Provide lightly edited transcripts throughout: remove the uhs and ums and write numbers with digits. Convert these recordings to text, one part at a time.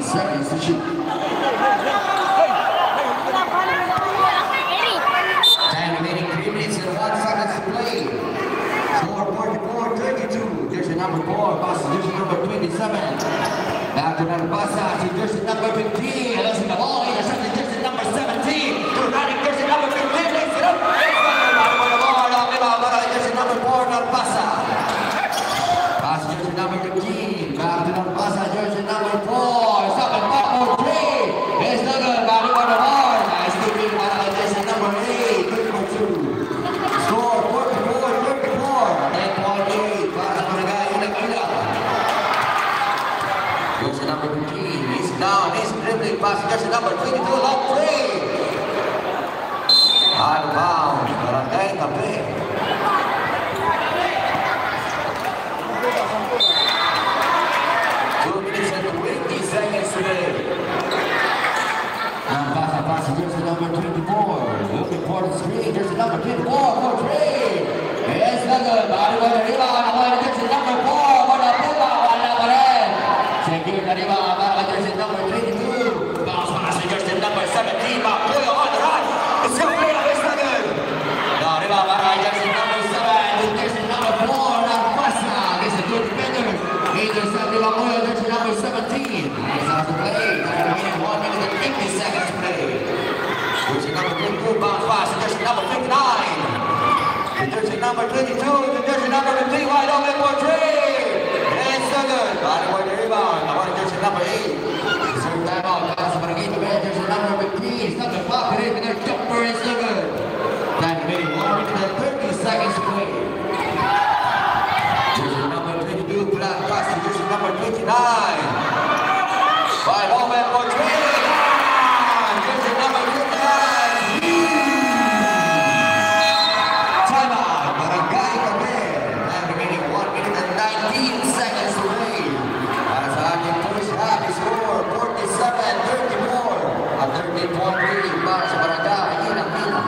seconds to shoot. Time remaining 3 minutes and 1 second to play. Score 44-32. Jersey number 4 passes jersey number 27. Back to Narbasa to jersey number 15. Losing the ball. Intercepted jersey number 17. To running jersey number 15. Takes it up. Jersey number 4 Narbasa. Pass jersey number 15. Back to Narbasa jersey number 4. Stop and back for 3. It's not good. Back to the ball. Nice taking by jersey number 8. Good for 2. Score 44-34. 10.8. Para sa Barangay Ilang-Ila. Jersey number 15. He's down. He's dribbling past jersey number 22. Long 3. Out of bounds. Barangay Tape. 2 minutes and 20 seconds to play. And pass jersey number 24. Looking for the screen. Jersey number 24 for 3. It's not good. Body by the rebound. Away to jersey number 4. For the pickup. Wala pa rin. Secure the rebound. Para jersey number 22. Bounce pass to jersey number 17. Makuya on the run. It's going to play. It's not good. No, rebound para jersey number 7. To jersey number 4. Narbasa. It's a good defender. Intercept the Makuya. Jersey number 17. Nice out to play. Remaining 1 minute and 50 seconds to play. Jersey number 22. Bounce pass to jersey number 59. To jersey number 22. To jersey number 15. Wide open for 3. It's so good. Body for the rebound. I want jersey number 8. Serve time out. Pass to Barangay Tape. Jersey number 15. Stop the clock. It is their jumper. It's so good. Time remaining 1 minute and 30 seconds to play. Jersey number 22. Flat pass to jersey number 29. Wide open for 3. Jersey number 29. Time out. Barangay Tape. Time remaining 1 minute and 19 seconds to play. Para sa ating first half, score 47-34. A 13-point lead para sa Barangay Ilang-Ila.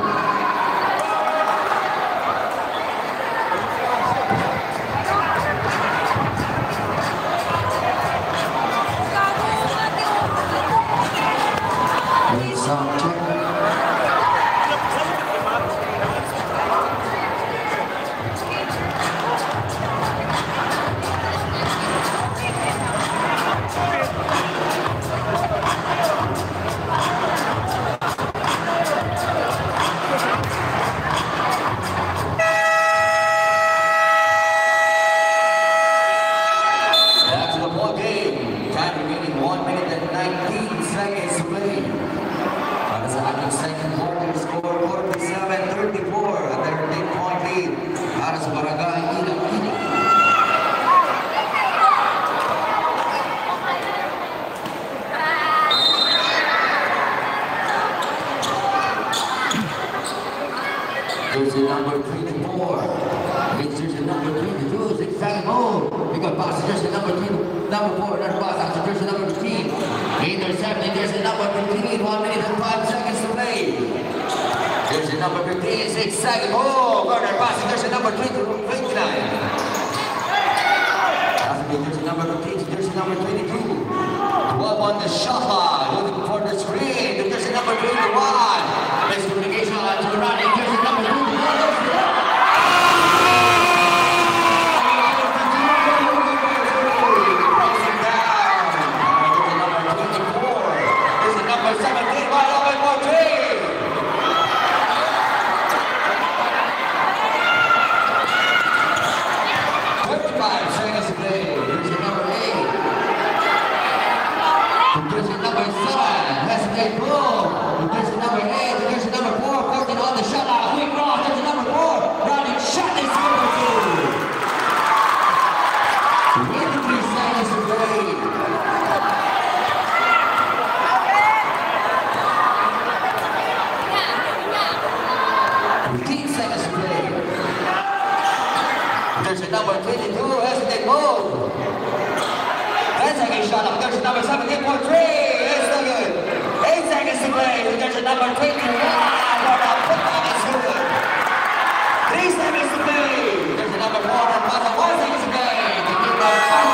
Jersey number 24. It's jersey number 22. Zigzag move. We got pass jersey number 2. Number 4. Another pass after jersey number 15. Intercepting jersey number 15. 1 minute and 5 seconds to play. Jersey number 15. Zigzag move. Corner pass jersey number 29. Passing jersey number 15 to jersey number 22. 12 on the shot clock. Looking for the screen. To jersey number 21. Miscommunication to the running jersey number 2. Jersey number 22 hesitate move. 10 seconds shot of jersey number 17 for 3. It's so good. 8 seconds to play with jersey number 21. For the pickup is good. 3 seconds to play. Jersey number 4 and 1 seconds to play. To keep our